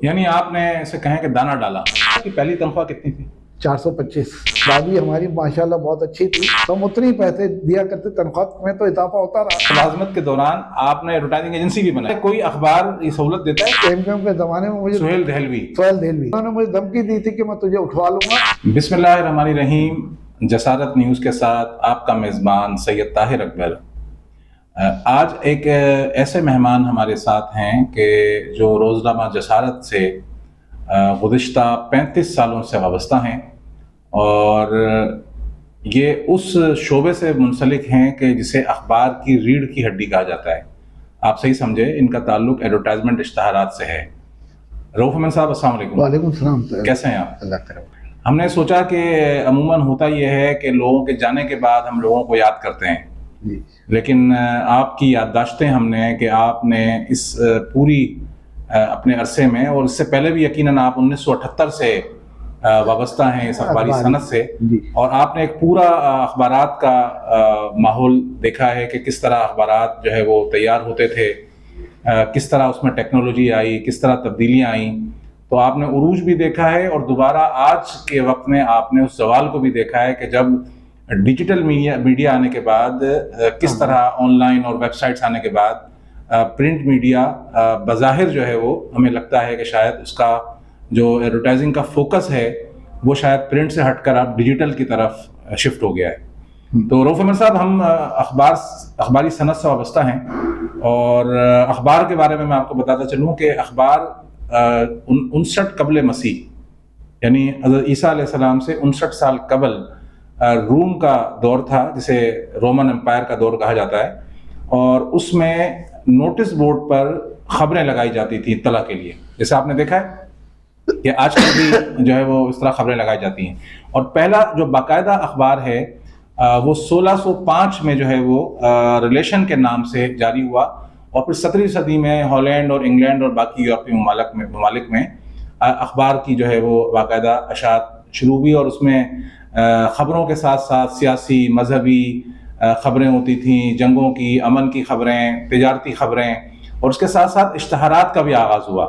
یعنی آپ نے اسے کہیں کہ دانہ ڈالا. آپ کی پہلی تنخواہ کتنی تھی؟ 425. دادی ہماری ماشاءاللہ بہت اچھی تھی، ہم اتنے پیسے دیا کرتے، تنخواہ میں تو اضافہ ہوتا رہا. ملازمت کے دوران آپ نے ایڈورٹائزنگ ایجنسی بھی بنائی. کوئی اخبار یہ سہولت دیتا ہے؟ ایم کے زمانے میں مجھے سہیل دہلوی انہوں نے مجھے دھمکی دی تھی کہ میں تجھے اٹھوا لوں گا. بسم اللہ الرحمن الرحیم. جسارت نیوز کے ساتھ آپ کا میزبان سید طاہر اکبر. آج ایک ایسے مہمان ہمارے ساتھ ہیں کہ جو روزنامہ جسارت سے گزشتہ 35 سالوں سے وابستہ ہیں، اور یہ اس شعبے سے منسلک ہیں کہ جسے اخبار کی ریڑھ کی ہڈی کہا جاتا ہے. آپ صحیح سمجھے، ان کا تعلق ایڈورٹائزمنٹ اشتہارات سے ہے. رؤف احمد صاحب السلام علیکم. وعلیکم السلام. کیسے ہیں آپ؟ اللہ کرم. ہم نے سوچا کہ عموماً ہوتا یہ ہے کہ لوگوں کے جانے کے بعد ہم لوگوں کو یاد کرتے ہیں، لیکن آپ کی یادداشتیں ہم نے کہ آپ نے اس پوری اپنے عرصے میں، اور اس سے پہلے بھی یقیناً آپ 1978 سے وابستہ ہیں اس اخباری صنعت سے، اور آپ نے ایک پورا اخبارات کا ماحول دیکھا ہے کہ کس طرح اخبارات جو ہے وہ تیار ہوتے تھے، کس طرح اس میں ٹیکنالوجی آئی، کس طرح تبدیلیاں آئیں. تو آپ نے عروج بھی دیکھا ہے، اور دوبارہ آج کے وقت میں آپ نے اس زوال کو بھی دیکھا ہے کہ جب ڈیجیٹل میڈیا آنے کے بعد کس طرح آن لائن اور ویب سائٹس آنے کے بعد پرنٹ میڈیا بظاہر جو ہے وہ ہمیں لگتا ہے کہ شاید اس کا جو ایڈورٹائزنگ کا فوکس ہے وہ شاید پرنٹ سے ہٹ کر اب ڈیجیٹل کی طرف شفٹ ہو گیا ہے. تو رؤف احمد صاحب، ہم اخباری صنعت سے وابستہ ہیں، اور اخبار کے بارے میں آپ کو بتاتا چلوں کہ اخبار 59 قبل مسیح، یعنی حضرت عیسیٰ علیہ السلام سے 59 سال قبل روم کا دور تھا، جسے رومن امپائر کا دور کہا جاتا ہے، اور اس میں نوٹس بورڈ پر خبریں لگائی جاتی تھی اطلاع کے لیے. جیسے آپ نے دیکھا ہے کہ آج کل بھی جو ہے وہ اس طرح خبریں لگائی جاتی ہیں. اور پہلا جو باقاعدہ اخبار ہے وہ 1605 میں جو ہے وہ ریلیشن کے نام سے جاری ہوا، اور پھر 17ویں صدی میں ہالینڈ اور انگلینڈ اور باقی یورپی ممالک میں اخبار کی جو ہے وہ باقاعدہ اشاعت شروع ہوئی، اور اس میں خبروں کے ساتھ ساتھ سیاسی، مذہبی خبریں ہوتی تھیں، جنگوں کی، امن کی خبریں، تجارتی خبریں، اور اس کے ساتھ ساتھ اشتہارات کا بھی آغاز ہوا.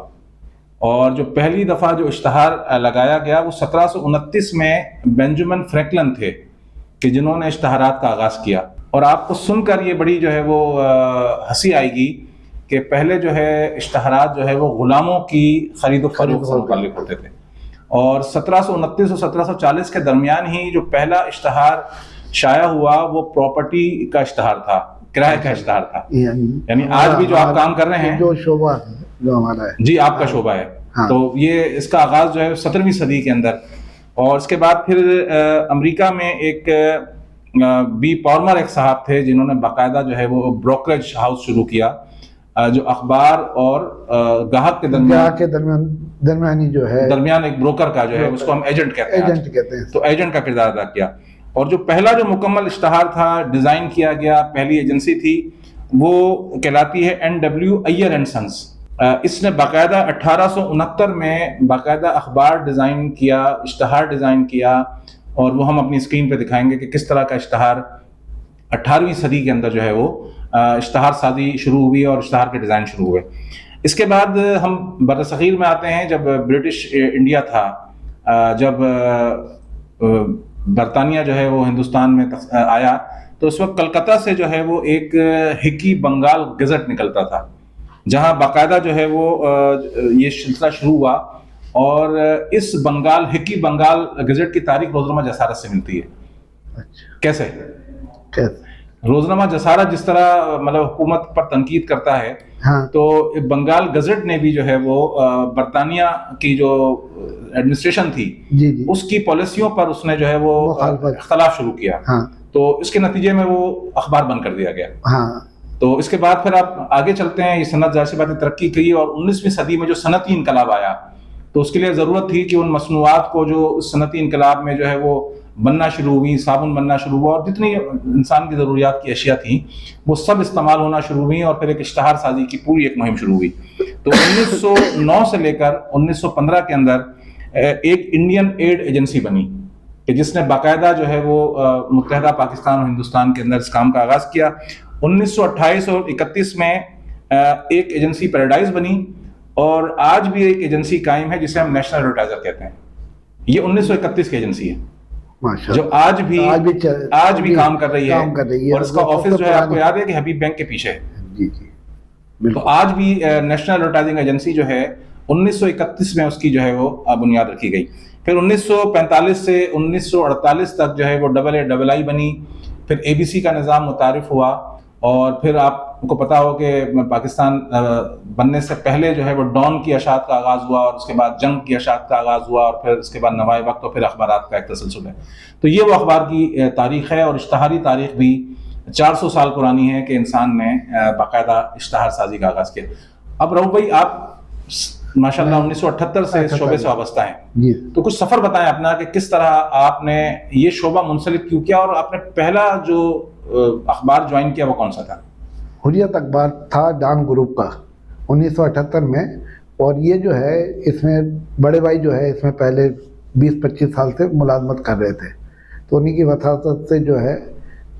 اور جو پہلی دفعہ جو اشتہار لگایا گیا وہ 1729 میں بینجامن فرینکلن تھے کہ جنہوں نے اشتہارات کا آغاز کیا. اور آپ کو سن کر یہ بڑی جو ہے وہ ہنسی آئے گی کہ پہلے جو ہے اشتہارات جو ہے وہ غلاموں کی خرید و فروخت سے متعلق ہوتے تھے، اور 1729 اور 1740 کے درمیان ہی جو پہلا اشتہار شائع ہوا وہ پراپرٹی کا اشتہار تھا، کرائے کا اشتہار تھا. یعنی آج بھی جو آپ کام کر رہے ہیں، جو شعبہ جو ہمارا ہے، جی آپ کا شعبہ ہے، تو یہ اس کا آغاز جو ہے 17ویں صدی کے اندر. اور اس کے بعد پھر امریکہ میں ایک بی پالمر ایک صاحب تھے جنہوں نے باقاعدہ جو ہے وہ بروکریج ہاؤس شروع کیا، جو اخبار اور گاہک کے درمیانی جو ہے، درمیان ایک بروکر کا جو ہے اس کو ہم ایجنٹ کہتے ہیں، تو ایجنٹ کا کردار ادا کیا. اور جو پہلا جو مکمل اشتہار تھا، ڈیزائن کیا گیا، پہلی ایجنسی تھی، وہ کہلاتی ہے NW ایئر اینڈ سنس. اس نے باقاعدہ 1869 میں باقاعدہ اخبار ڈیزائن کیا، اشتہار ڈیزائن کیا، اور وہ ہم اپنی اسکرین پہ دکھائیں گے کہ کس طرح کا اشتہار 18ویں صدی کے اندر جو ہے وہ اشتہار سازی شروع ہوئی اور اشتہار کے ڈیزائن شروع ہوئے. اس کے بعد ہم برصغیر میں آتے ہیں. جب برٹش انڈیا تھا، جب برطانیہ جو ہے وہ ہندوستان میں آیا، تو اس وقت کلکتہ سے جو ہے وہ ایک ہکی بنگال گزٹ نکلتا تھا، جہاں باقاعدہ جو ہے وہ یہ سلسلہ شروع ہوا. اور اس ہکی بنگال گزٹ کی تاریخ روزنامہ جسارت سے ملتی ہے. کیسے؟ روزنامہ جسارت جس طرح مطلب حکومت پر تنقید کرتا ہے، تو بنگال گزٹ نے بھی جو ہے وہ برطانیہ کی جو ایڈمنسٹریشن تھی اس کی پالیسیوں پر اس نے جو ہے وہ اختلاف شروع کیا، تو اس کے نتیجے میں وہ اخبار بند کر دیا گیا. تو اس کے بعد پھر آپ آگے چلتے ہیں، یہ صنعت ظاہر سی بات نے ترقی کی، اور 19ویں صدی میں جو صنعتی انقلاب آیا تو اس کے لیے ضرورت تھی کہ ان مصنوعات کو جو صنعتی انقلاب میں جو ہے وہ بننا شروع ہوئی، صابن بننا شروع ہوا، اور جتنی انسان کی ضروریات کی اشیاء تھیں وہ سب استعمال ہونا شروع ہوئی، اور پھر ایک اشتہار سازی کی پوری ایک مہم شروع ہوئی. تو 1909 سے لے کر 1915 کے اندر ایک انڈین ایڈ ایجنسی بنی کہ جس نے باقاعدہ جو ہے وہ متحدہ پاکستان اور ہندوستان کے اندر اس کام کا آغاز کیا. 1928 اور 31 میں ایک ایجنسی پیراڈائز بنی، اور آج بھی ایک ایجنسی قائم ہے جسے ہم نیشنل ایڈورٹائزر کہتے ہیں. یہ 1931 کی ایجنسی ہے جو آج بھی کام کر رہی ہے, اور اس کا آفس جو ہے آپ کو یاد ہے کہ حبیب بینک کے پیچھے ہے. جی جی. تو آج بھی نیشنل ایڈورٹائزنگ ایجنسی جو ہے 1931 میں اس کی جو ہے وہ بنیاد رکھی گئی. پھر 1945 سے 1948 تک جو ہے وہ AA بنی. پھر ABC کا نظام متعارف ہوا, اور پھر آپ کو پتا ہو کہ پاکستان بننے سے پہلے جو ہے وہ ڈان کی اشاعت کا آغاز ہوا, اور اس کے بعد جنگ کی اشاعت کا آغاز ہوا, اور پھر اس کے بعد نوائے وقت, اور پھر اخبارات کا ایک تسلسل ہے. تو یہ وہ اخبار کی تاریخ ہے, اور اشتہاری تاریخ بھی 400 سال پرانی ہے کہ انسان نے باقاعدہ اشتہار سازی کا آغاز کیا. اب رؤف بھائی آپ ماشاءاللہ 1978 سے اس شعبے سے وابستہ ہیں, تو کچھ سفر بتائیں اپنا کہ کس طرح آپ نے یہ شعبہ منسلک کیوں کیا, اور آپ نے پہلا جو اخبار جوائن کیا وہ کون سا تھا؟ حریت اخبار تھا ڈان گروپ کا 1978 میں, اور یہ جو ہے اس میں بڑے بھائی جو ہے اس میں پہلے 20-25 سال سے ملازمت کر رہے تھے, تو انہی کی وساطت سے جو ہے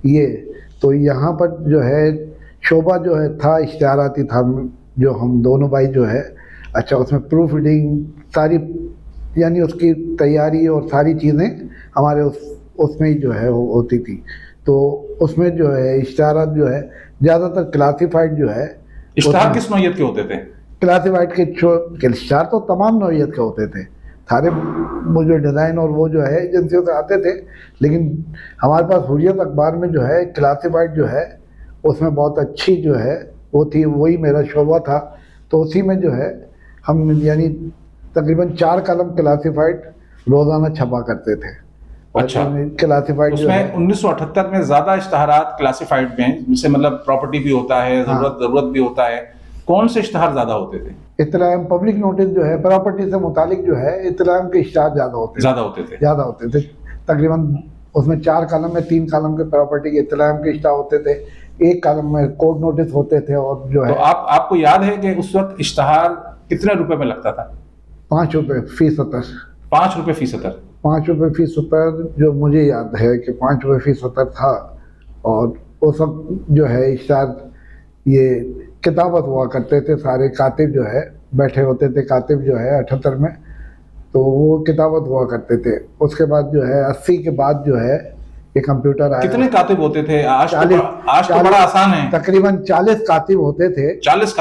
یہ تو یہاں پر جو ہے شعبہ جو ہے تھا اشتہاراتی تھا, جو ہم دونوں بھائی جو ہے اچھا اس میں پروف ریڈنگ ساری یعنی اس کی تیاری اور ساری چیزیں ہمارے اس میں ہی جو ہے وہ ہوتی تھی. تو اس میں جو ہے اشتہارات جو ہے زیادہ تر کلاسیفائڈ جو ہے. اشتہار کس نوعیت کے ہوتے تھے؟ کلاسیفائڈ کے اشتہار تو تمام نوعیت کے ہوتے تھے, سارے وہ جو ڈیزائن اور وہ جو ہے ایجنسیوں سے آتے تھے, لیکن ہمارے پاس حریت اخبار میں جو ہے کلاسیفائڈ جو ہے اس میں بہت اچھی جو ہے وہ تھی, وہی میرا شعبہ تھا. تو اسی میں جو ہے ہم یعنی تقریباً 4 کالم کلاسیفائڈ روزانہ چھپا کرتے تھے. اچھا, کلاسیفائڈ اس میں 1978 میں زیادہ اشتہارات کلاسیفائڈ میں, جس سے مطلب پراپرٹی بھی ہوتا ہے, ضرورت بھی ہوتا ہے, کون سے اشتہار زیادہ ہوتے تھے؟ اطلاع پبلک نوٹس جو ہے پراپرٹی سے متعلق جو ہے اطلاع کے اشتہار زیادہ ہوتے تھے. تقریباً اس میں 4 کالم میں 3 کالم کے پراپرٹی کے اطلاع کے اشتہار ہوتے تھے, 1 کالم میں کورٹ نوٹس ہوتے تھے. اور جو ہے تو آپ کو یاد ہے کہ اس وقت اشتہار کتنے روپے میں لگتا تھا؟ 5 روپے فی سطر. 5 روپے فی سطر. 5 روپے فی سطر جو مجھے یاد ہے کہ 5 روپے فی سطر تھا. اور اس وقت جو ہے اشتہار یہ کتابت ہوا کرتے تھے, سارے کاتب جو ہے بیٹھے ہوتے تھے, کاتب جو ہے 78 میں تو وہ کتابت ہوا کرتے تھے. اس کے بعد جو ہے 80 کے بعد جو ہے یہ کمپیوٹر آیا. کتنے کاتب ہوتے تھے؟ آج تو بڑا آسان ہے. تقریباً 40 کاتب ہوتے تھے. 40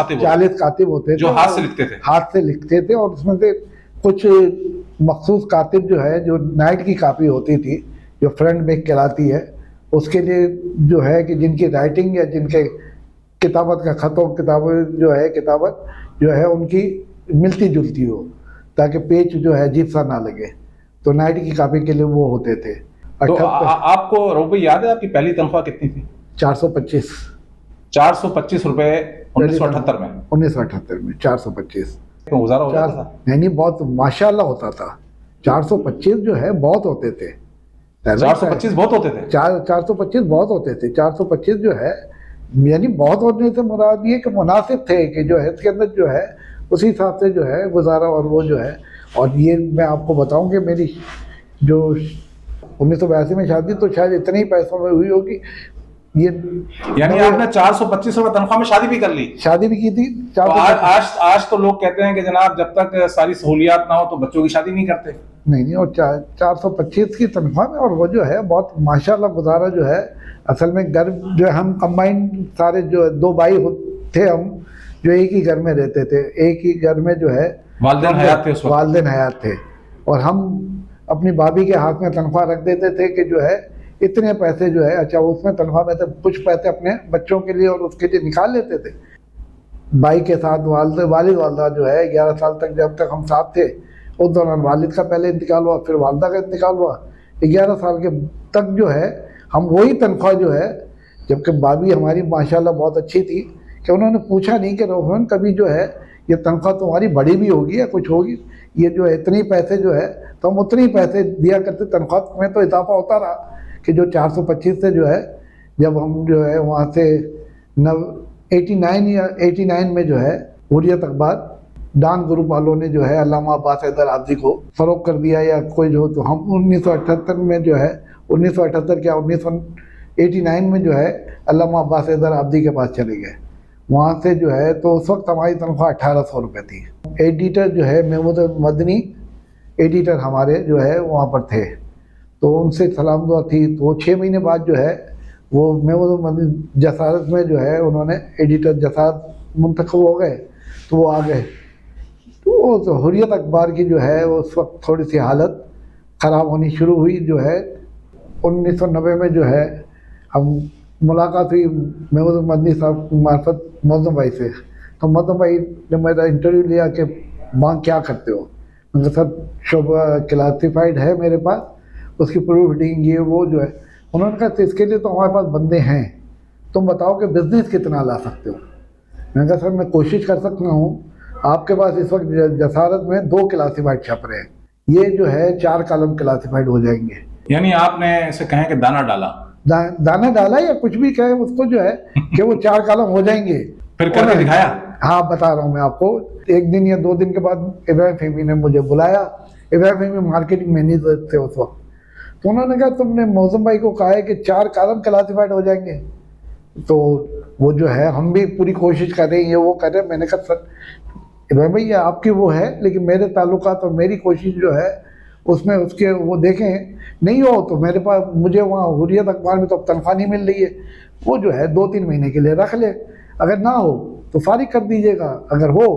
کاتب ہوتے جو ہاتھ سے لکھتے تھے. اور اس میں سے کچھ مخصوص کاتب جو ہے جو نائٹ کی کاپی ہوتی تھی جو فرنٹ بیک کہلاتی ہے, اس کے لیے جو ہے کہ جن کی رائٹنگ یا جن کے کتابت کا خط و کتابت جو ہے ان کی ملتی جلتی ہو تاکہ پیج جو ہے عجیب سا نہ لگے, تو نائٹ کی کاپی کے لیے وہ ہوتے تھے. تو آپ کو رؤف بھائی یاد ہے آپ کی پہلی تنخواہ کتنی تھی؟ 425 روپے 1978 میں. 1978 میں 425 گزارا ہوتا تھا. نہیں بہت ماشاءاللہ ہوتا تھا. 425 جو ہے بہت ہوتے تھے. 425 بہت ہوتے تھے. 425 بہت ہوتے تھے. 425 جو ہے یعنی بہت ہونے سے مراد یہ کہ مناسب تھے کہ جو ہے اس کے اندر جو ہے اسی حساب سے جو ہے گزارا. اور وہ جو ہے اور یہ میں آپ کو بتاؤں کہ میری جو 1982 میں شادی تو شاید اتنے ہی پیسوں میں ہوئی ہوگی. یہ یعنی آپ نے 425 روپے تنخواہ میں شادی بھی کر لی؟ شادی بھی کی تھی. آج تو لوگ کہتے ہیں کہ جناب جب تک ساری سہولیات نہ ہو تو بچوں کی شادی نہیں کرتے. نہیں, اور 425 کی تنخواہ میں, اور وہ جو ہے بہت ماشاءاللہ گزارا جو ہے. اصل میں گھر جو ہے ہم کمبائنڈ سارے جو 2 بھائی تھے, ہم جو ایک ہی گھر میں رہتے تھے. ایک ہی گھر میں جو ہے والدین حیات تھے, اور ہم اپنی بھابھی کے ہاتھ میں تنخواہ رکھ دیتے تھے کہ جو ہے اتنے پیسے جو ہے اچھا اس میں تنخواہ میں سے کچھ پیسے اپنے بچوں کے لیے اور اس کے لیے نکال لیتے تھے. بھائی کے ساتھ والد والدہ جو ہے 11 سال تک جب تک ہم ساتھ تھے, اس دوران والد کا پہلے انتقال ہوا, پھر والدہ کا انتقال ہوا. 11 سال کے تک جو ہے ہم وہی تنخواہ جو ہے, جبکہ بھابھی ہماری ماشاءاللہ بہت اچھی تھی کہ انہوں نے پوچھا نہیں کہ روحن کبھی جو ہے یہ تنخواہ تمہاری بڑی بھی ہوگی یا کچھ ہوگی, یہ جو ہے اتنے پیسے جو ہے تو ہم اتنے ہی پیسے دیا کرتے. تنخواہ میں تو اضافہ ہوتا رہا کہ جو 425 سے جو ہے جب ہم جو ہے وہاں سے 89 میں جو ہے حریت اخبار ڈان گروپ والوں نے جو ہے علامہ عباس حیدر عابدی کو فروغ کر دیا یا کوئی جو, تو ہم 1978 میں جو ہے 1978 کیا 1989 میں جو ہے علامہ عباس حیدر عابدی کے پاس چلے گئے. وہاں سے جو ہے تو اس وقت ہماری تنخواہ 1800 روپے تھی. ایڈیٹر جو ہے محمود مدنی ایڈیٹر ہمارے جو ہے وہاں پر تھے, تو ان سے سلام دعا تھی. تو وہ 6 مہینے بعد جو ہے وہ محمود مدنی جسارت میں جو ہے انہوں نے ایڈیٹر جسارت منتخب ہو گئے, تو وہ آ گئے. تو حریت اخبار کی جو ہے اس وقت تھوڑی سی حالت خراب ہونی شروع ہوئی. جو ہے 1990 میں جو ہے ہم ملاقات ہوئی محمود مدنی صاحب معرفت معظم بھائی سے. تو معظم بھائی نے میرا انٹرویو لیا کہ ماں کیا کرتے ہو. میں نے کہا سر شعبہ کلاسیفائڈ ہے میرے پاس, اس کی پروف ریڈنگ یہ وہ جو ہے. انہوں نے کہا تو اس کے لیے تو ہمارے پاس بندے ہیں, تم بتاؤ کہ بزنس کتنا لا سکتے ہو. میں نے کہا سر میں کوشش کر سکتا ہوں. آپ کے پاس اس وقت جسارت میں 2 کلاسیفائڈ چھپ رہے ہیں, یہ جو ہے 4 کالم کلاسیفائڈ ہو جائیں گے. یعنی آپ نے اسے کہیں کہ دانہ ڈالا, دانا ڈالا یا کچھ بھی کہے اس کو جو ہے کہ وہ 4 کالم ہو جائیں گے. پھر کر کے دکھایا؟ ہاں بتا رہا ہوں میں آپ کو. 1 دن یا 2 دن کے بعد ابراہیم فہمی نے مجھے بلایا. ابراہیم فہمی مارکیٹنگ مینیجر تھے اس وقت. تو انہوں نے کہا تم نے معظم بھائی کو کہا ہے کہ 4 کالم کلاسیفائڈ ہو جائیں گے, تو وہ جو ہے ہم بھی پوری کوشش کر رہے ہیں, یہ وہ کر رہے ہیں. میں نے کہا سر ابراہیم بھائی یہ آپ کی وہ ہے, لیکن میرے تعلقات اور میری کوشش جو ہے اس میں اس کے وہ دیکھیں نہیں ہو تو میرے پاس مجھے وہاں حریت اخبار میں تو اب تنخواہ نہیں مل رہی ہے, وہ جو ہے 2-3 مہینے کے لیے رکھ لے, اگر نہ ہو تو فارغ کر دیجیے گا, اگر ہو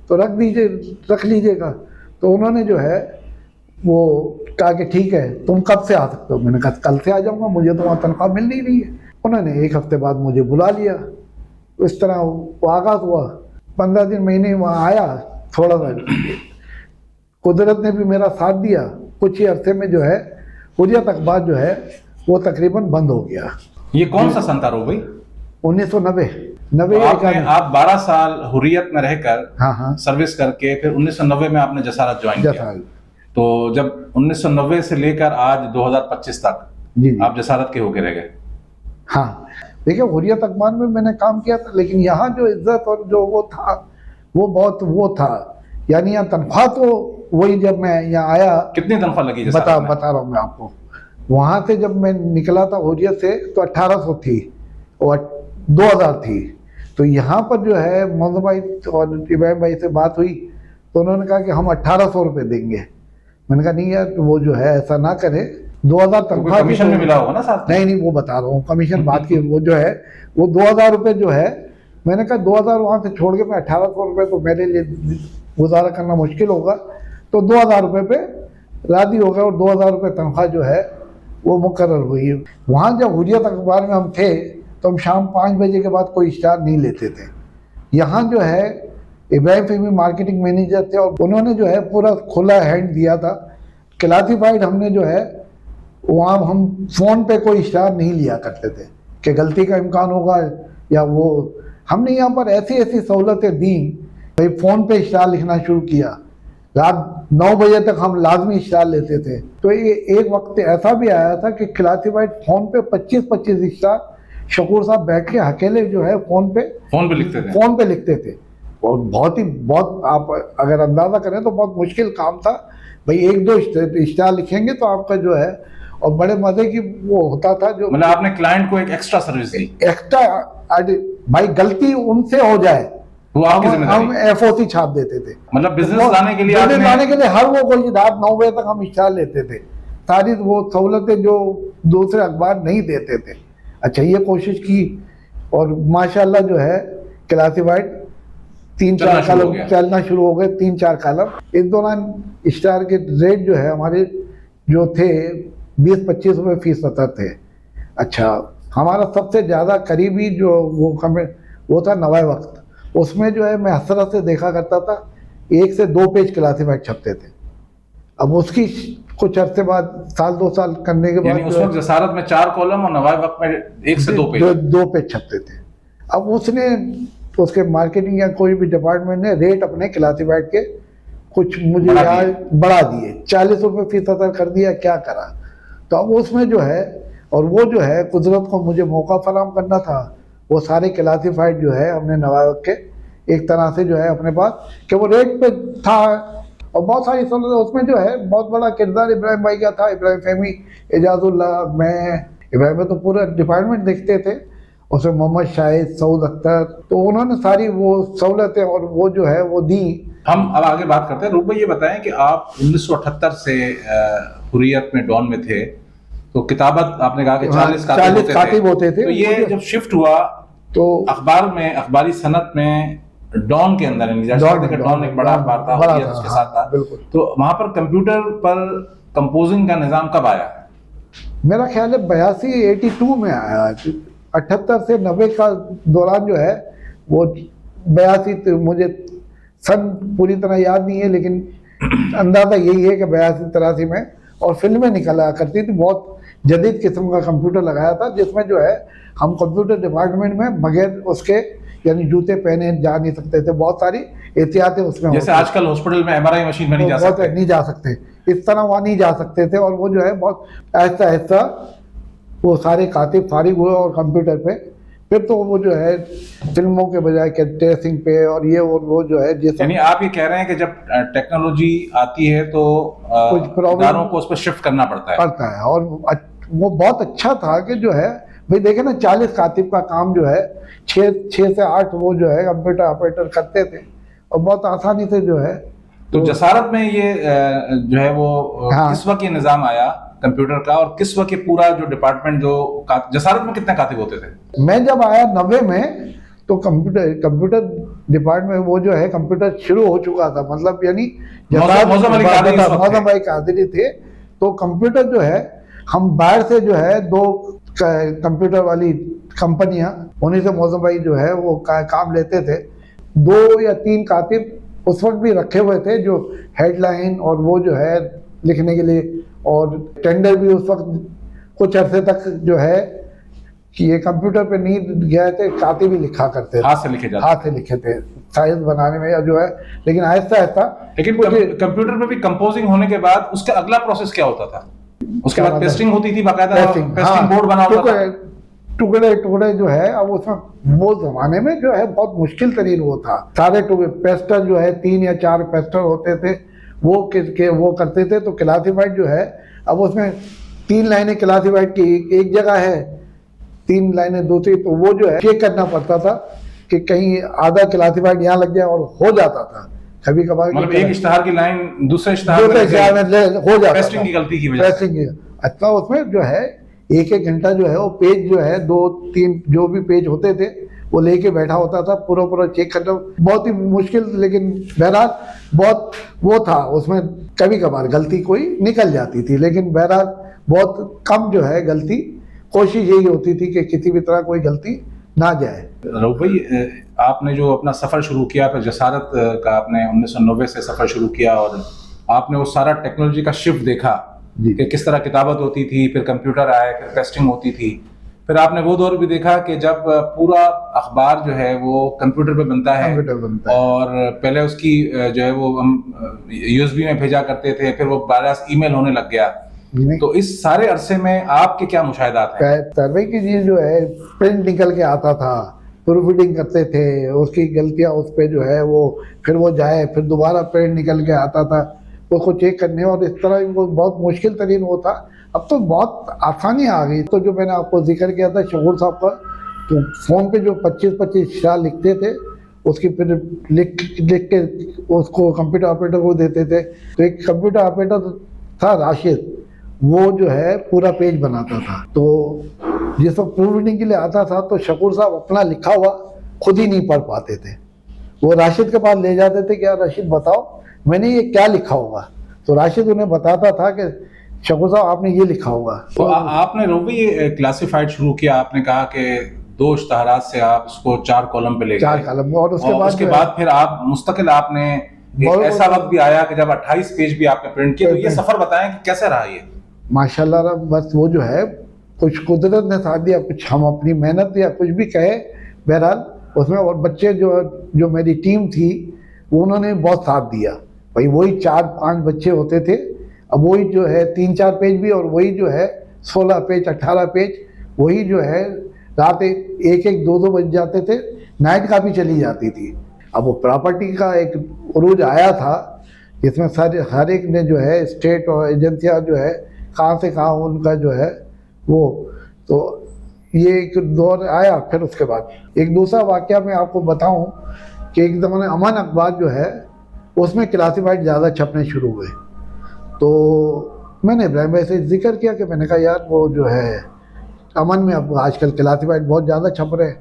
تو رکھ لیجیے گا. تو انہوں نے جو ہے وہ کہا کہ ٹھیک ہے تم کب سے آ سکتے ہو. میں نے کہا کل سے آ جاؤں گا, مجھے تو وہاں تنخواہ مل نہیں رہی ہے. انہوں نے 1 ہفتے بعد مجھے بلا لیا. اس طرح وہ آغاز ہوا. 15 دن مہینے وہاں آیا, تھوڑا سا قدرت نے بھی میرا ساتھ دیا. کچھ ہی عرصے میں جو ہے حریت اخبار جو ہے وہ تقریباً بند ہو گیا. یہ کون سا سن تھا رو بھائی؟ 1990. آپ 12 سال حریت میں رہ کر ہاں سروس کر کے پھر 1990 میں آپ نے جسارت جوائن کیا. تو جب 1990 سے لے کر آج 2025 تک جی آپ جسارت کے ہو کے رہ گئے. ہاں دیکھیں حریت اخبار میں میں نے کام کیا تھا, لیکن یہاں جو عزت اور جو وہ تھا وہ بہت وہ تھا. یعنی یہاں تنخواہ تو وہی, جب میں یہاں آیا کتنی تنخواہ لگی بتا رہا ہوں میں آپ کو. وہاں سے جب میں نکلا تھا حریت سے تو 1800 تھی اور 2000 تھی. تو یہاں پر جو ہے معظم بھائی اور ابراہیم بھائی سے بات ہوئی تو انہوں نے کہا کہ ہم 1800 روپے دیں گے. میں نے کہا نہیں یار وہ جو ہے ایسا نہ کرے, 2000 تنخواہ کمیشن میں ملا ہوگا نا ساتھ؟ نہیں وہ بتا رہا ہوں کمیشن بات کی. وہ جو ہے وہ 2000 روپے جو ہے, میں نے کہا 2000 وہاں سے چھوڑ کے میں 1800 روپے تو میرے لیے گزارا کرنا مشکل ہوگا. تو 2000 روپے پہ راضی ہو گئے اور 2000 روپے تنخواہ جو ہے وہ مقرر ہوئی. وہاں جب حریت اخبار میں ہم تھے تو ہم شام 5 بجے کے بعد کوئی اشتہار نہیں لیتے تھے. یہاں جو ہے ابراہیم فہمی مارکیٹنگ مینیجر تھے اور انہوں نے جو ہے پورا کھلا ہینڈ دیا تھا. کلاسیفائڈ ہم نے جو ہے وہاں ہم فون پہ کوئی اشتہار نہیں لیا کرتے تھے کہ غلطی کا امکان ہوگا یا وہ. ہم نے یہاں پر ایسی سہولتیں دیں. بھائی فون پہ اشتہار لکھنا شروع کیا, رات 9 بجے تک ہم لازمی اشتہار لیتے تھے. تو یہ ایک وقت ایسا بھی آیا تھا کہ کلاسیفائڈ فون پہ 25 اشتہار شکور صاحب بیٹھ کے اکیلے جو ہے فون پہ لکھتے تھے. اور بہت آپ اگر اندازہ کریں تو بہت مشکل کام تھا. بھائی 1-2 اشتہار لکھیں گے تو آپ کا جو ہے, اور بڑے مزے کی وہ ہوتا تھا جو مطلب آپ نے کلائنٹ کو ایک ایکسٹرا سروس دی. ایکسٹرا بھائی غلطی ان سے ہو جائے وہ آپ کی ذمہ داری. ہم FOC چھاپ دیتے تھے. مطلب بزنس لانے کے لیے ہر وہ کوئی رات 9 بجے تک ہم اشتہار لیتے تھے. ساری وہ سہولتیں جو دوسرے اخبار نہیں دیتے تھے. اچھا یہ کوشش کی اور ماشاءاللہ جو ہے کلاسیفائڈ 3-4 کالم چلنا شروع ہو گئے. 3-4 کالم. اس دوران اشتہار کے ریٹ جو ہے ہمارے جو تھے 20-25 روپے فی سطر تھے. اچھا ہمارا سب سے زیادہ قریبی جو وہ تھا نوائے وقت. اس میں جو ہے میں حسرت سے دیکھا کرتا تھا 1 سے 2 پیج کلاسیفائڈ چھپتے تھے. اب اس کی کچھ عرصے بعد 1-2 سال کرنے کے بعد یعنی اس وقت جسارت میں 4 کالم اور نوائے وقت میں 1 سے 2 پیج 2 پیج چھپتے تھے. اب اس نے اس کے مارکیٹنگ یا کوئی بھی ڈپارٹمنٹ نے ریٹ اپنے کلاسیفائڈ کے کچھ مجھے بڑھا دیے, 40 روپے فی سطر کر دیا. کیا کرا تو اب اس میں جو ہے, اور وہ جو ہے قدرت کو مجھے موقع فراہم کرنا تھا. وہ سارے کلاسیفائڈ جو ہے ہم نے نوائے وقت کے ایک طرح سے جو ہے اپنے پاس کہ وہ ریٹ پہ تھا. اور بہت ساری سہولت اس میں جو ہے بہت بڑا کردار ابراہیم بھائی کا تھا. ابراہیم فہمی, اعجاز اللہ, میں, ابراہیم تو پورا ڈپارٹمنٹ دیکھتے تھے. اس میں محمد شاہد، سعود اختر، تو انہوں نے ساری وہ سہولتیں اور وہ جو ہے وہ دی. ہم اب آگے بات کرتے ہیں. روپ بھائی یہ بتائیں کہ آپ 1978 سے حریت میں ڈان میں تھے، تو کتابت آپ نے کہا کہ 40 کاتب ہوتے تھے. تو یہ جب شفٹ ہوا تو اخبار میں، اخباری صنعت میں، ڈان کے اندر ڈان ایک بڑا اخبار تھا، حریت اس کے ساتھ تھا، تو وہاں پر کمپیوٹر پر کمپوزنگ کا نظام کب آیا؟ میرا خیال ہے 82 میں آیا. 78 سے 90 کا دوران جو ہے وہ 82، مجھے سن پوری طرح یاد نہیں ہے لیکن اندازہ یہی ہے کہ 82-83 میں. اور فلمیں نکلا کرتی تھی، بہت جدید قسم کا کمپیوٹر لگایا تھا جس میں جو ہے ہم کمپیوٹر ڈپارٹمنٹ میں بغیر اس کے یعنی جوتے پہنے جا نہیں سکتے تھے. بہت ساری احتیاطیں اس میں، جیسے آج کل ہاسپٹل میں MRI مشین میں نہیں جا سکتے، اس طرح وہاں نہیں جا سکتے تھے. اور وہ جو ہے بہت آہستہ آہستہ وہ سارے کاتب فارغ ہوئے اور کمپیوٹر پہ پھر تو وہ جو ہے فلموں کے بجائے کہ ٹریسنگ پہ اور یہ اور وہ جو ہے جیسا. یعنی آپ یہ کہہ رہے ہیں کہ جب ٹیکنالوجی آتی ہے تو اداروں کو اس پہ شفٹ کرنا پڑتا ہے. اور وہ بہت اچھا تھا کہ جو ہے بھائی دیکھیں نا 40 کاتب کا کام جو ہے 6 سے 8 وہ جو ہے کمپیوٹر آپریٹر کرتے تھے اور بہت آسانی سے جو ہے. تو جسارت میں یہ جو ہے وہ کس وقت یہ نظام آیا کمپیوٹر کا، اور کس وقت یہ پورا جو ڈپارٹمنٹ جو جسارت میں کتنے کاتب ہوتے تھے؟ میں جب آیا 90 میں تو کمپیوٹر ڈپارٹمنٹ وہ جو ہے کمپیوٹر شروع ہو چکا تھا، مطلب یعنی موزم بھائی قادری تھے. تو کمپیوٹر جو ہے ہم باہر سے جو ہے 2 کمپیوٹر والی کمپنیاں انہیں سے موزم بھائی جو ہے وہ کام لیتے تھے. 2 یا 3 کاتب اس وقت بھی رکھے ہوئے تھے جو ہیڈ لائن اور وہ جو ہے لکھنے کے لیے، اور ٹینڈر بھی اس وقت کچھ عرصے تک جو ہے کہ یہ کمپیوٹر پہ نہیں گئے تھے، کاتب بھی لکھا کرتے تھے، ہاتھ سے لکھے تھے سائز بنانے میں جو ہے. لیکن آہستہ آہستہ لیکن کمپیوٹر پہ بھی کمپوزنگ ہونے کے بعد اس کا اگلا پروسیس کیا ہوتا تھا؟ اس کے بعد پیسٹنگ ہوتی تھی، باقاعدہ پیسٹنگ بورڈ بنا ہوتا تھا، ٹکڑے جو ہے. اب اس میں وہ زمانے میں جو ہے بہت مشکل ترین وہ تھا. سارے پیسٹر جو ہے 3 یا 4 پیسٹر ہوتے تھے، وہ کرتے تھے. تو کلاسیفائڈ جو ہے اب اس میں 3 لائنیں کلاسیفائڈ کی ایک جگہ ہے، 3 لائنیں دوسری، تو وہ جو ہے چیک کرنا پڑتا تھا کہ کہیں آدھا کلاسیفائڈ یہاں لگ جائے، اور ہو جاتا تھا کبھی کبھار. مطلب ایک اشتہار کی لائن دوسرے اشتہار میں ہو جاتا، پیسٹنگ کی غلطی کی وجہ سے. اچھا اس میں جو ہے 1 گھنٹہ جو ہے وہ پیج جو ہے 2-3 جو بھی پیج ہوتے تھے وہ لے کے بیٹھا ہوتا تھا، پورا چیک کرنا بہت ہی مشکل. لیکن بہرحال بہت وہ تھا اس میں، کبھی کبھار غلطی کوئی نکل جاتی تھی، لیکن بہرحال بہت کم جو ہے غلطی. کوشش یہی ہوتی تھی کہ کسی بھی طرح کوئی غلطی نہ جائے. روپ بھائی آپ نے جو اپنا سفر شروع کیا پھر جسارت کا، آپ نے 1990 سے سفر شروع کیا اور آپ نے وہ سارا ٹیکنالوجی کا شفٹ دیکھا کہ کس طرح کتابت ہوتی تھی، پھر کمپیوٹر آئے، پھر ٹیسٹنگ ہوتی تھی. پھر آپ نے وہ دور بھی دیکھا کہ جب پورا اخبار جو ہے وہ کمپیوٹر پہ بنتا ہے، اور پہلے اس کی جو ہے وہ ہم USB میں بھیجا کرتے تھے، پھر وہ براہ ای میل ہونے لگ گیا. تو اس سارے عرصے میں آپ کے کیا مشاہدات ہیں؟ سروے کی چیز جو ہے پرنٹ نکل کے آتا تھا، پروف ریڈنگ کرتے تھے، اس کی غلطیاں اس پہ جو ہے وہ پھر وہ جائے، پھر دوبارہ پرنٹ نکل کے آتا تھا اس کو چیک کرنے، اور اس طرح وہ بہت مشکل ترین وہ تھا. اب تو بہت آسانی آ گئی. تو جو میں نے آپ کو ذکر کیا تھا شغور صاحب کا، تو فون پہ جو 25 اشعار لکھتے تھے اس کی پھر لکھ کے اس کو کمپیوٹر آپریٹر کو دیتے تھے. تو ایک کمپیوٹر آپریٹر تھا راشد، وہ جو ہے پورا پیج بناتا تھا. تو جس وقت پروف ریڈنگ کے لیے آتا تھا تو شکور صاحب اپنا لکھا ہوا خود ہی نہیں پڑھ پاتے تھے، وہ راشد کے پاس لے جاتے تھے کہ یار راشد بتاؤ میں نے یہ کیا لکھا ہوگا. تو راشد انہیں بتاتا تھا کہ شکور صاحب آپ نے یہ لکھا ہوگا. تو آپ نے روبی یہ کلاسیفائڈ شروع کیا، آپ نے کہا کہ 2 اشتہارات سے آپ اس کو 4 کالم پہ لے گئے، 4 کالم، اور اس کے بعد پھر آپ مستقل آپ نے ایسا وقت بھی آیا کہ جب 28 پیج بھی آپ نے پرنٹ کیے. تو یہ سفر بتائیں کہ کیسے رہا یہ؟ ماشاءاللہ بس وہ جو ہے کچھ قدرت نے ساتھ دیا، کچھ ہم اپنی محنت یا کچھ بھی کہے، بہرحال اس میں. اور بچے جو میری ٹیم تھی وہ انہوں نے بہت ساتھ دیا. بھائی وہی 4-5 بچے ہوتے تھے، اب وہی جو ہے 3-4 پیج بھی، اور وہی جو ہے 16 پیج 18 پیج، وہی جو ہے رات 1-1 2-2 بج جاتے تھے، نائٹ کا بھی چلی جاتی تھی. اب وہ پراپرٹی کا ایک عروج آیا تھا جس میں ہر ایک نے جو ہے اسٹیٹ اور ایجنسیاں جو ہے کہاں سے کہاں ان کا جو ہے وہ. تو یہ ایک دور آیا. پھر اس کے بعد ایک دوسرا واقعہ میں آپ کو بتاؤں کہ ایک زمانے امن اخبار جو ہے اس میں کلاسیفائڈ زیادہ چھپنے شروع ہوئے. تو میں نے ابراہیم بھائی سے ذکر کیا کہ میں نے کہا یار وہ جو ہے امن میں اب آج کل کلاسیفائڈ بہت زیادہ چھپ رہے ہیں.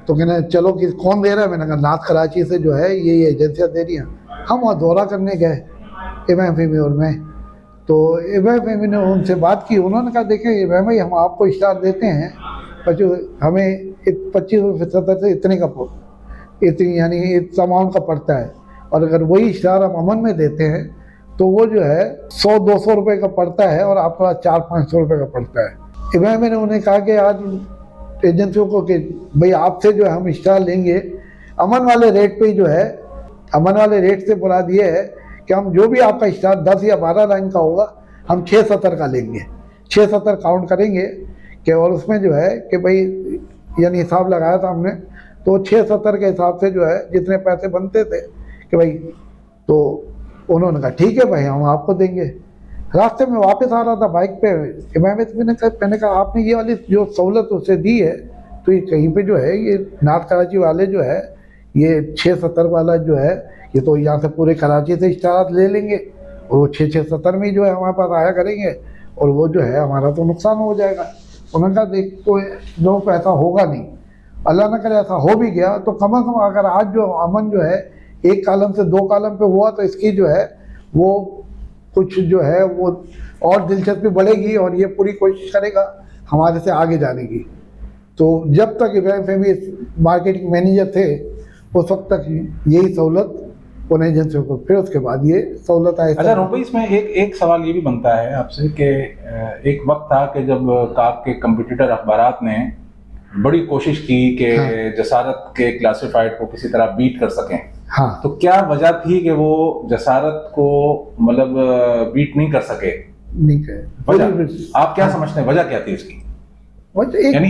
تو کہنے چلو کہ کون دے رہا ہے؟ میں نے کہا نارتھ کراچی سے جو ہے یہ ایجنسیاں دے رہی ہیں. ہم وہاں دورہ کرنے گئے ابراہیم فہمی اور میں. تو ابراہیم فہمی نے ان سے بات کی. انہوں نے کہا دیکھیں ابراہیم بھائی ہم آپ کو اشتہار دیتے ہیں ہمیں 25% سے اتنے کا اتنی یعنی اس اماؤنٹ کا پڑتا ہے, اور اگر وہی اشتہار ہم امن میں دیتے ہیں تو وہ جو ہے 100-200 روپے کا پڑتا ہے اور آپ کا 400-500 روپے کا پڑتا ہے. ابراہیم نے انہیں کہا کہ آج ایجنسیوں کو کہ بھئی آپ سے جو ہے ہم اشتہار لیں گے امن والے ریٹ پہ ہی جو ہے, امن والے ریٹ سے مراد یہ ہے کہ ہم جو بھی آپ کا اشتہار 10 یا 12 لائن کا ہوگا ہم 670 کا لیں گے, 670 کاؤنٹ کریں گے کہ, اور اس میں جو ہے کہ بھئی یعنی حساب لگایا تھا ہم نے تو 670 کے حساب سے جو ہے جتنے پیسے بنتے تھے کہ بھئی, تو انہوں نے کہا ٹھیک ہے بھائی ہم آپ کو دیں گے. راستے میں واپس آ رہا تھا بائک پہ میں نے کہا آپ نے یہ والی جو سہولت اسے دی ہے تو یہ کہیں پہ جو ہے یہ نارتھ کراچی والے جو ہے یہ 670 والا جو ہے یہ تو یہاں سے پورے کراچی سے اشتہارات لے لیں گے اور وہ 670 میں جو ہے ہمارے پاس آیا کریں گے اور وہ جو ہے ہمارا تو نقصان ہو جائے گا. انہوں نے کہا دیکھ تو لوگوں کو ایسا ہوگا نہیں, اللہ نہ کرے ایسا ہو بھی گیا تو کم از کم اگر آج جو امن جو ہے 1 کالم سے 2 کالم پہ ہوا تو اس کی جو ہے وہ کچھ جو ہے وہ اور دلچسپی بڑھے گی اور یہ پوری کوشش کرے گا ہمارے سے آگے جانے کی. تو جب تک ابراہیم فہمی مارکیٹنگ مینیجر تھے اس وقت تک یہی سہولت ان ایجنسیوں کو, پھر اس کے بعد یہ سہولت آئی. اچھا روبی, اس میں ایک سوال یہ بھی بنتا ہے آپ سے کہ ایک وقت تھا کہ جب آپ کے کمپیٹیٹر اخبارات نے بڑی کوشش کی کہ جسارت کے کلاسیفائڈ کو کسی طرح بیٹ کر سکیں. ہاں, تو کیا وجہ تھی کہ وہ جسارت کو مطلب بیٹ نہیں کر سکے؟ نہیں کہ وجہ آپ کیا سمجھتے ہیں وجہ کیا تھی اس کی؟ یعنی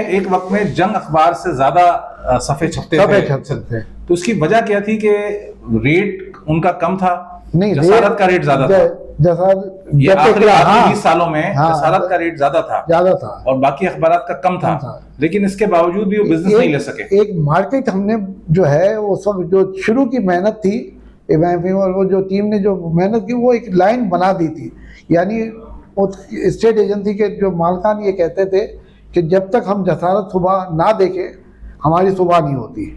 ایک وقت میں جنگ اخبار سے زیادہ صفحے چھپتے تھے, تو اس کی وجہ کیا تھی کہ ریٹ ان کا کم تھا؟ نہیں, جسارت کا ریٹ زیادہ تھا. یہ آخری 20 سالوں میں جسارت کا ریٹ زیادہ تھا اور باقی اخبارات کا کم تھا, لیکن اس کے باوجود بھی وہ بزنس نہیں لے سکے. ایک مارکیٹ ہم نے جو ہے اس وقت جو شروع کی محنت تھی ابراہیم فہمی اور وہ جو ٹیم نے جو محنت کی وہ ایک لائن بنا دی تھی. یعنی اسٹیٹ ایجنسی کے جو مالکان یہ کہتے تھے کہ جب تک ہم جسارت صبح نہ دیکھیں ہماری صبح نہیں ہوتی.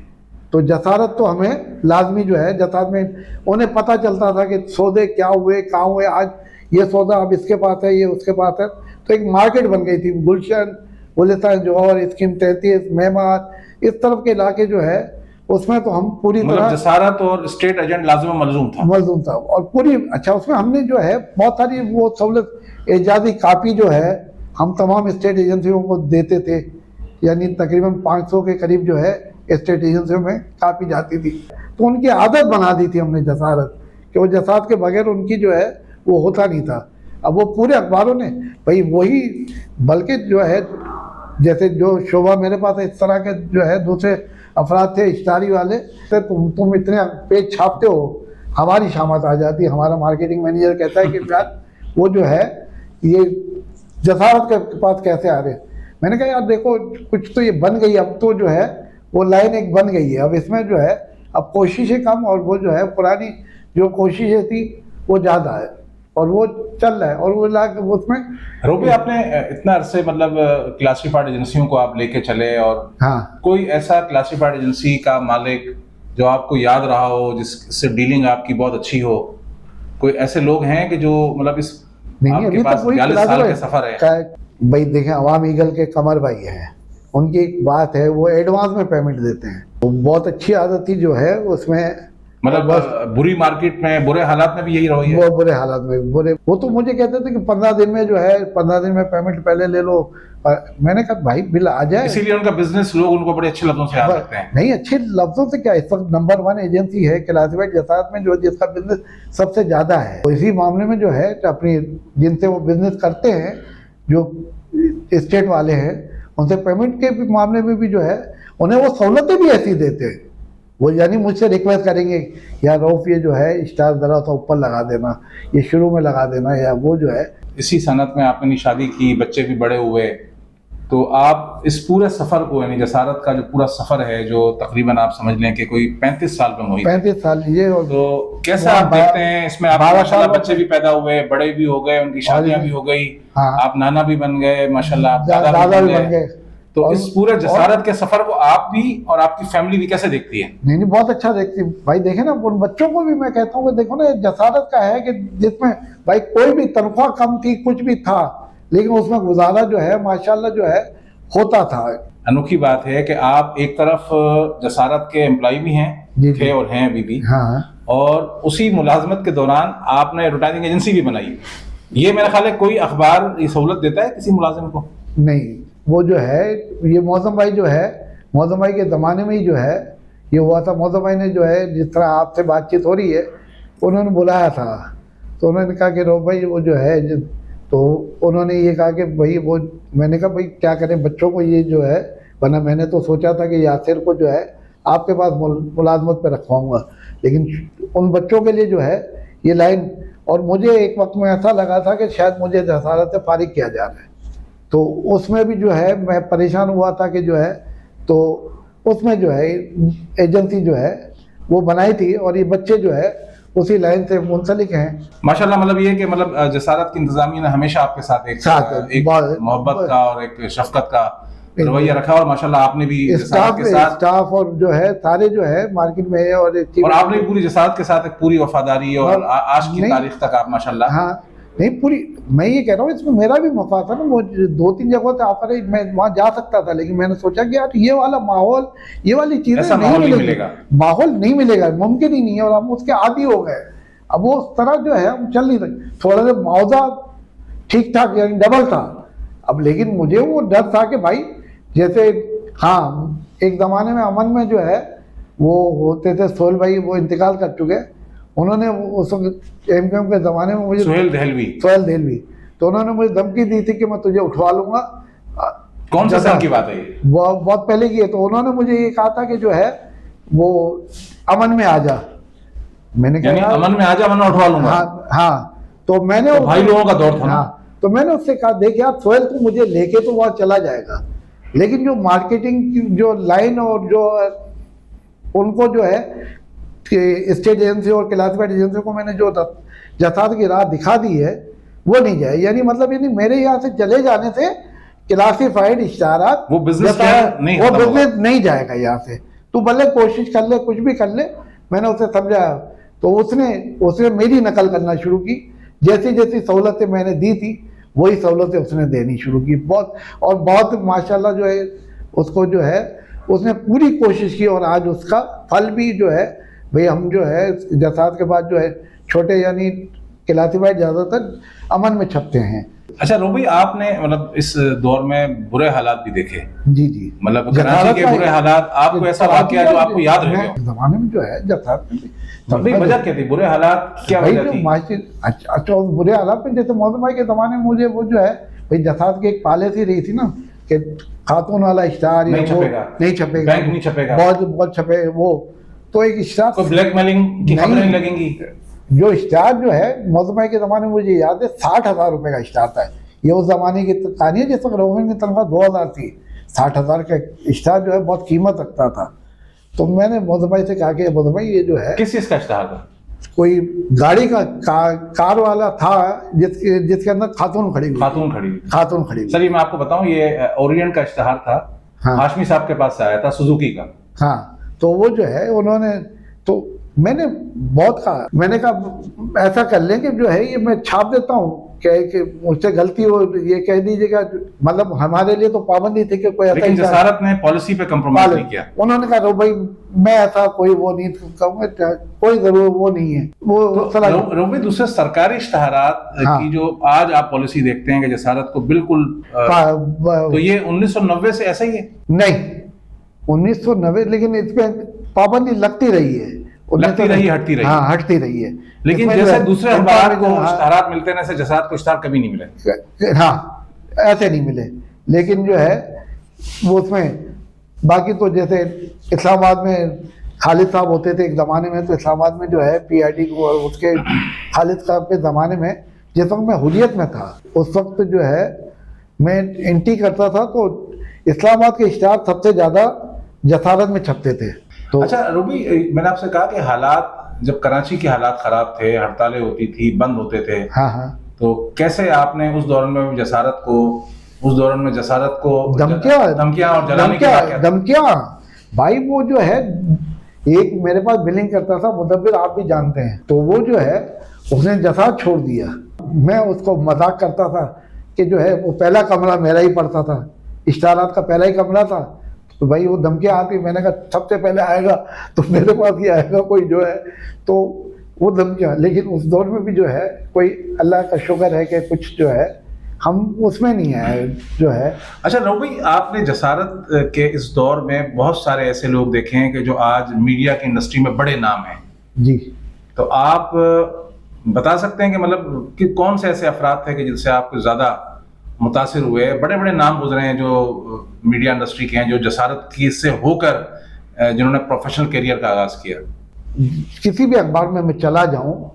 تو جسارت تو ہمیں لازمی جو ہے جسارت میں انہیں پتہ چلتا تھا کہ سودے کیا ہوئے کہاں ہوئے, آج یہ سودا اب اس کے پاس ہے یہ اس کے پاس ہے. تو ایک مارکیٹ بن گئی تھی. گلشن, گلستان جوہر, اسکیم 33, مہمات, اس طرف کے علاقے جو ہے اس میں تو ہم پوری طرح جسارت اور اسٹیٹ ایجنٹ لازم و ملزوم تھا اور پوری. اچھا اس میں ہم نے جو ہے بہت ساری وہ سہولت اعجازی کاپی جو ہے ہم تمام اسٹیٹ ایجنسیوں کو دیتے تھے. یعنی تقریباً 500 کے قریب جو ہے اسٹیٹ ایجنسیوں میں کاپی جاتی تھی. تو ان کی عادت بنا دی تھی ہم نے جسارت کہ وہ جسارت کے بغیر ان کی جو ہے وہ ہوتا نہیں تھا. اب وہ پورے اخباروں نے بھائی وہی, بلکہ جو ہے جیسے جو شعبہ میرے پاس اس طرح کے جو ہے دوسرے افراد تھے اشتہاری والے, تم اتنے پیج چھاپتے ہو ہماری شامت آ جاتی. ہمارا مارکیٹنگ مینیجر کہتا ہے کہ یار وہ جو ہے یہ جسارت کے پاس کیسے آ رہے. میں نے کہا یار دیکھو کچھ تو یہ بن گئی, اب تو جو ہے وہ لائن ایک بن گئی ہے, اب اس میں جو ہے اب کوششیں کم اور وہ جو ہے پرانی جو کوششیں تھی وہ زیادہ ہے اور وہ چل رہا ہے. اور وہ اس میں روبی آپ نے اتنا عرصے مطلب کلاسیفائڈ ایجنسیوں کو آپ لے کے چلے, اور کوئی ایسا کلاسیفائڈ ایجنسی کا مالک جو آپ کو یاد رہا ہو جس سے ڈیلنگ آپ کی بہت اچھی ہو؟ کوئی ایسے لوگ ہیں کہ جو مطلب اس آپ کے پاس 42 سال کے سفر ہے؟ بھائی دیکھیں عوام ایگل کے قمر بھائی ہیں, ان کی ایک بات ہے وہ ایڈوانس میں پیمنٹ دیتے ہیں. بہت اچھی عادت تھی جو ہے اس میں, مطلب بری مارکیٹ میں برے حالات میں بھی یہی رویہ ہے. وہ برے حالات میں وہ تو مجھے کہتے تھے کہ 15 دن میں جو ہے 15 دن میں پیمنٹ پہلے لے لو. میں نے کہا بھائی بل آ جائے. اسی لیے ان کا بزنس لوگ ان کو بڑے اچھے لفظوں سے یاد رکھتے ہیں. نہیں اچھے لفظوں سے کیا, اس وقت نمبر 1 ایجنسی ہے کلاسیفائڈ جسارت میں جو جس کا بزنس سب سے زیادہ ہے. اسی معاملے میں جو ہے اپنی جن سے وہ بزنس کرتے ہیں جو اسٹیٹ والے ہیں ان سے پیمنٹ کے معاملے میں بھی جو ہے انہیں وہ سہولتیں بھی ایسی دیتے ہیں. وہ یعنی مجھ سے ریکویسٹ کریں گے یا روف یہ جو ہے اسٹار ذرا سا اوپر لگا دینا, یہ شروع میں لگا دینا, یا وہ جو ہے. اسی صنعت میں آپ نے شادی کی, بچے بھی بڑے ہوئے, تو آپ اس پورے سفر کو یعنی جسارت کا جو پورا سفر ہے جو تقریباً آپ سمجھ لیں کہ کوئی 35 سال میں ہوئی 35 سال یہ، تو کیسا آپ دیکھتے ہیں اس میں؟ آپ ماشاءاللہ بچے بھی پیدا ہوئے، بڑے بھی ہو گئے، ان کی شادیاں بھی ہو گئی، آپ نانا بھی بن گئے ماشاءاللہ، آپ دادا بھی بن گئے، تو اس پورے جسارت کے سفر کو آپ بھی اور آپ کی فیملی بھی کیسے دیکھتی ہے؟ نہیں بہت اچھا دیکھتی ہے بھائی. دیکھیں نا ان بچوں کو بھی میں کہتا ہوں کہ دیکھو نا جسارت کا ہے کہ جس میں بھائی کوئی بھی تنخواہ کم تھی، کچھ بھی تھا، لیکن اس میں گزارا جو ہے ماشاءاللہ جو ہے ہوتا تھا. انوکھی بات ہے کہ آپ ایک طرف جسارت کے امپلائی بھی ہیں، تھے اور ہیں ابھی بھی، ہاں، اور اسی ملازمت کے دوران آپ نے ایڈورٹائزنگ ایجنسی بھی بنائی. یہ میرا خیال ہے کوئی اخبار یہ سہولت دیتا ہے کسی ملازم کو؟ نہیں، وہ جو ہے یہ معظم بھائی جو ہے، معظم بھائی کے زمانے میں ہی جو ہے یہ ہوا تھا. معظم بھائی نے جو ہے جس طرح آپ سے بات چیت ہو رہی ہے انہوں نے بلایا تھا، تو انہوں نے کہا کہ رو بھائی وہ جو ہے تو انہوں نے یہ کہا کہ بھائی وہ، میں نے کہا بھائی کیا کریں بچوں کو یہ جو ہے، ورنہ میں نے تو سوچا تھا کہ یاسر کو جو ہے آپ کے پاس ملازمت پہ رکھواؤں گا، لیکن ان بچوں کے لیے جو ہے یہ لائن، اور مجھے ایک وقت میں ایسا لگا تھا کہ شاید مجھے جسارت سے فارغ کیا جا رہا ہے، تو اس میں بھی جو ہے میں پریشان ہوا تھا کہ جو ہے، تو اس میں جو ہے ایجنسی جو ہے وہ بنائی تھی، اور یہ بچے جو ہے اسی لائن سے منسلک ہیں ماشاءاللہ. مطلب یہ کہ مطلب جسارت کی انتظامیہ نے ہمیشہ آپ کے ساتھ ایک محبت کا اور ایک شفقت کا رویہ رکھا، اور ماشاءاللہ آپ نے بھی جسارت کے ساتھ اسٹاف اور جو ہے سارے جو ہے مارکیٹ میں ہے، اور آپ نے پوری جسارت کے ساتھ ایک پوری وفاداری اور آج کی تاریخ تک آپ ماشاءاللہ. ہاں نہیں پوری، میں یہ کہہ رہا ہوں اس میں میرا بھی مفاد تھا نا. وہ 2-3 جگہوں سے آفر ہے، میں وہاں جا سکتا تھا، لیکن میں نے سوچا کہ یار یہ والا ماحول، یہ والی چیزیں نہیں ملے گا، ماحول نہیں ملے گا، ممکن ہی نہیں ہے، اور ہم اس کے عادی ہو گئے. اب وہ اس طرح جو ہے ہم چل نہیں سکتے. تھوڑا سا معاوضہ ٹھیک ٹھاک یعنی ڈبل تھا اب، لیکن مجھے وہ ڈر تھا کہ بھائی جیسے ہاں ایک زمانے میں امن میں جو ہے وہ ہوتے تھے سہیل بھائی، وہ انتقال کر چکے، انہوں نے اس وقت ایم کیو ایم کے زمانے میں مجھے سہیل دہلوی، تو انہوں نے مجھے دھمکی دی تھی کہ میں تجھے اٹھوا لوں گا. کون سے سال کی بات ہے یہ؟ بہت پہلے کی ہے. تو انہوں نے مجھے یہ کہا تھا کہ جو ہے وہ امن میں آ جا. میں نے کہا امن میں آ جا ورنہ اٹھوا لوں گا. ہاں تو میں نے بھائی لوگوں کا دور تھا. تو میں نے اس سے کہا دیکھ یار سہیل تو مجھے لے کے تو وہاں چلا جائے گا، لیکن جو مارکیٹنگ کی جو لائن اور جو ان کو جو ہے اسٹیٹ ایجنسی اور کلاسیفائڈ ایجنسی کو میں نے جو جسارت کی راہ دکھا دی ہے وہ نہیں جائے. یعنی مطلب یعنی میرے یہاں سے چلے جانے سے کلاسیفائڈ اشتہارات وہ بزنس نہیں جائے گا یہاں سے. تو بھلے کوشش کر لے، کچھ بھی کر لے. میں نے اسے سمجھایا تو اس نے میری نقل کرنا شروع کی. جیسی جیسی سہولتیں میں نے دی تھی وہی سہولتیں اس نے دینی شروع کی. بہت ماشاءاللہ جو ہے اس کو جو ہے اس نے پوری کوشش کی، اور آج اس کا پھل بھی جو ہے بھئی ہم جو ہے جسارت کے بعد جو ہے چھوٹے یعنی کلاسیفائڈ زیادہ تر امن میں چھپتے ہیں. اچھا روبی، آپ نے مطلب اس دور میں برے حالات بھی دیکھے. جی مطلب کراچی کے برے حالات، آپ کو ایسا واقعہ جو آپ کو یاد رہے گا زمانے میں جو ہے جسارت میں وجہ کیا تھی؟ برے حالات کیا وجہ تھی؟ اچھا برے حالات میں جیسے معظم بھائی کے زمانے میں مجھے وہ جو ہے بھئی جسارت کی ایک پالیسی رہی تھی نا کہ خاتون والا اشتہار نہیں چھپے گا، بینک نہیں چھپے گا، بہت چھپے. وہ تو ایک اشتہار کوئی بلیک میلنگ کی خبریں نہیں لگیں گی. جو اشتہار جو ہے معظم بھائی کے زمانے میں مجھے یاد ہے 60,000 روپے کا اشتہار تھا. یہ اس زمانے کی کہانی ہے جس وقت رومن کی تنخواہ 2,000 تھی. 60,000 کا اشتہار جو ہے بہت قیمت رکھتا تھا. تو میں نے معظم بھائی سے کہا کہ معظم بھائی یہ جو ہے کس چیز کا اشتہار تھا؟ کوئی گاڑی کا کار والا تھا جس کے اندر خاتون کھڑی ہوئی. سر یہ میں آپ کو بتاؤں، یہ اورینٹ کا اشتہار تھا، ہاشمی صاحب کے پاس سے آیا تھا، سوزوکی کا. ہاں تو وہ جو ہے انہوں نے، تو میں نے بہت کہا، میں نے کہا ایسا کر لیں کہ جو ہے یہ میں چھاپ دیتا ہوں کہ مجھ سے غلطی ہو یہ کہہ دیجیے گا. مطلب ہمارے لیے تو پابندی تھی کہ کوئی ایسا، لیکن جسارت نے پالیسی پہ کمپرومائز نہیں کیا. انہوں نے کہا رو بھائی میں ایسا کوئی وہ نہیں کہوں گا، کوئی ضرور وہ نہیں ہے. وہ روبی دوسرے سرکاری اشتہارات کی جو آج آپ پالیسی دیکھتے ہیں کہ جسارت کو بالکل، تو یہ 1990 سے ایسا ہی ہے؟ نہیں 1990، لیکن اس پہ پابندی لگتی رہی ہے، ہٹتی رہی ہے. لیکن جیسے دوسرے اخبارات کو اشتہارات ملتے ہیں ایسے جسارت کو اشتہار کبھی نہیں ملے. ہاں ایسے نہیں ملے. لیکن جو ہے وہ اس میں باقی تو جیسے اسلام آباد میں خالد صاحب ہوتے تھے ایک زمانے میں، تو اسلام آباد میں جو ہے پی آئی ڈی کو اس کے خالد صاحب کے زمانے میں جس وقت میں حریت میں تھا اس وقت جو ہے میں انٹری کرتا تھا تو اسلام آباد کے اشتہار سب سے زیادہ جسارت میں چھپتے تھے. تو اچھا روبی، میں نے آپ سے کہا کہ حالات جب کراچی کے حالات خراب تھے، ہڑتالیں ہوتی تھی، بند ہوتے تھے، ہاں ہاں تو کیسے آپ نے اس دوران میں جسارت کو دھمکیاں اور جلانے کی واقعات؟ دھمکیاں بھائی، وہ جو ہے ایک میرے پاس بلنگ کرتا تھا مدبر، آپ بھی جانتے ہیں، تو وہ جو ہے اس نے جسارت چھوڑ دیا. میں اس کو مذاق کرتا تھا کہ جو ہے وہ پہلا کمرہ میرا ہی پڑتا تھا، اشتہارات کا پہلا ہی کمرہ تھا. تو بھائی وہ دھمکیاں آتی، میں نے کہا سب سے پہلے آئے گا تو میرے پاس ہی آئے گا کوئی جو ہے. تو وہ دھمکیاں، لیکن اس دور میں بھی جو ہے کوئی اللہ کا شکر ہے کہ کچھ جو ہے ہم اس میں نہیں آئے جو ہے. اچھا روبی، آپ نے جسارت کے اس دور میں بہت سارے ایسے لوگ دیکھے ہیں کہ جو آج میڈیا کی انڈسٹری میں بڑے نام ہیں. جی. تو آپ بتا سکتے ہیں کہ مطلب کہ کون سے ایسے افراد تھے کہ جن سے آپ کو زیادہ متاثر ہوئے؟ بڑے بڑے نام گزرے ہیں جو میڈیا انڈسٹری کے ہیں، جو جسارت کی سے ہو کر جنہوں نے پروفیشنل کیریئر کا آغاز کیا. کسی بھی اخبار میں چلا جاؤں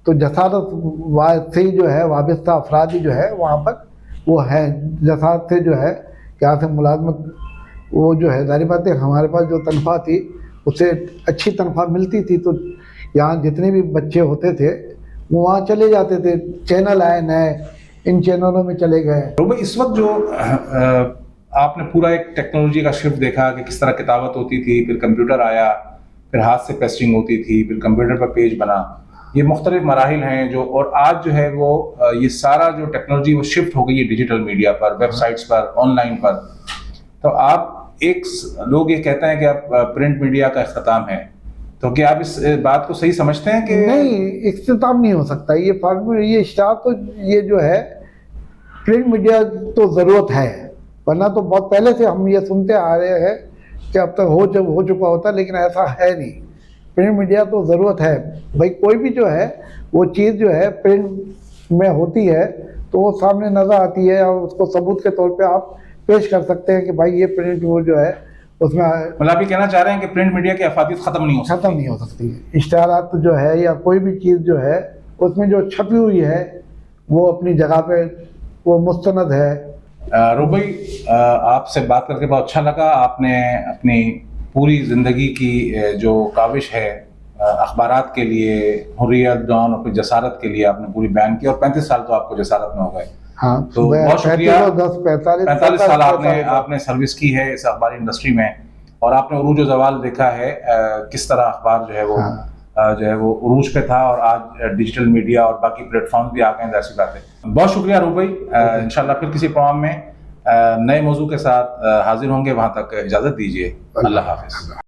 تو جسارت سے جو ہے وابستہ افراد ہی جو ہے وہاں پر وہ ہے. جسارت سے جو ہے کیا سے ملازمت، وہ جو ہے ظاہر بات ہے ہمارے پاس جو تنخواہ تھی اس سے اچھی تنخواہ ملتی تھی، تو یہاں جتنے بھی بچے ہوتے تھے وہ وہاں چلے جاتے تھے. چینل آئے نئے، ان چینلوں میں چلے گئے. روبی، اس وقت جو آپ نے پورا ایک ٹیکنالوجی کا شفٹ دیکھا کہ کس طرح کتابت ہوتی تھی، پھر کمپیوٹر آیا، پھر ہاتھ سے پیسٹنگ ہوتی تھی، پھر کمپیوٹر پر پیج بنا، یہ مختلف مراحل ہیں جو، اور آج جو ہے وہ یہ سارا جو ٹیکنالوجی وہ شفٹ ہو گئی ہے ڈیجیٹل میڈیا پر، ویب سائٹس پر، آن لائن پر. تو آپ لوگ یہ کہتے ہیں کہ اب پرنٹ میڈیا کا اختتام ہے، تو کیا آپ اس بات کو صحیح سمجھتے ہیں کہ نہیں، اختتام نہیں ہو سکتا. یہ اشتہار تو یہ جو ہے پرنٹ میڈیا تو ضرورت ہے، ورنہ تو بہت پہلے سے ہم یہ سنتے آ رہے ہیں کہ اب تک ہو چکا ہوتا، لیکن ایسا ہے نہیں. پرنٹ میڈیا تو ضرورت ہے بھائی. کوئی بھی جو ہے وہ چیز جو ہے پرنٹ میں ہوتی ہے تو وہ سامنے نظر آتی ہے، اور اس کو ثبوت کے طور پہ آپ پیش کر سکتے ہیں کہ بھائی یہ پرنٹ وہ جو ہے اس میں. مطلب آپ یہ کہنا چاہ رہے ہیں کہ پرنٹ میڈیا کی افادیت ختم نہیں ہو سکتی؟ اشتہارات جو ہے یا کوئی بھی چیز جو ہے اس میں جو چھپی ہوئی ہے وہ اپنی جگہ پہ وہ مستند ہے. روبی، آپ سے بات کر کے بہت اچھا لگا. آپ نے اپنی پوری زندگی کی جو کاوش ہے اخبارات کے لیے، حریت، ڈان اور پھر جسارت کے لیے آپ نے پوری بیان کی، اور 35 سال تو آپ کو جسارت میں ہو گئے. ہاں، تو بہت شکریہ. 45 سال سال آپ نے سروس کی ہے اس اخباری انڈسٹری میں، اور آپ نے عروج و زوال دیکھا ہے کس طرح اخبار جو ہے وہ عروج پہ تھا، اور آج ڈیجیٹل میڈیا اور باقی پلیٹ فارمز بھی آ گئے ہیں. ظاہر سی بات ہے. بہت شکریہ روبی. انشاءاللہ پھر کسی پروگرام میں نئے موضوع کے ساتھ حاضر ہوں گے. وہاں تک اجازت دیجیے. اللہ حافظ.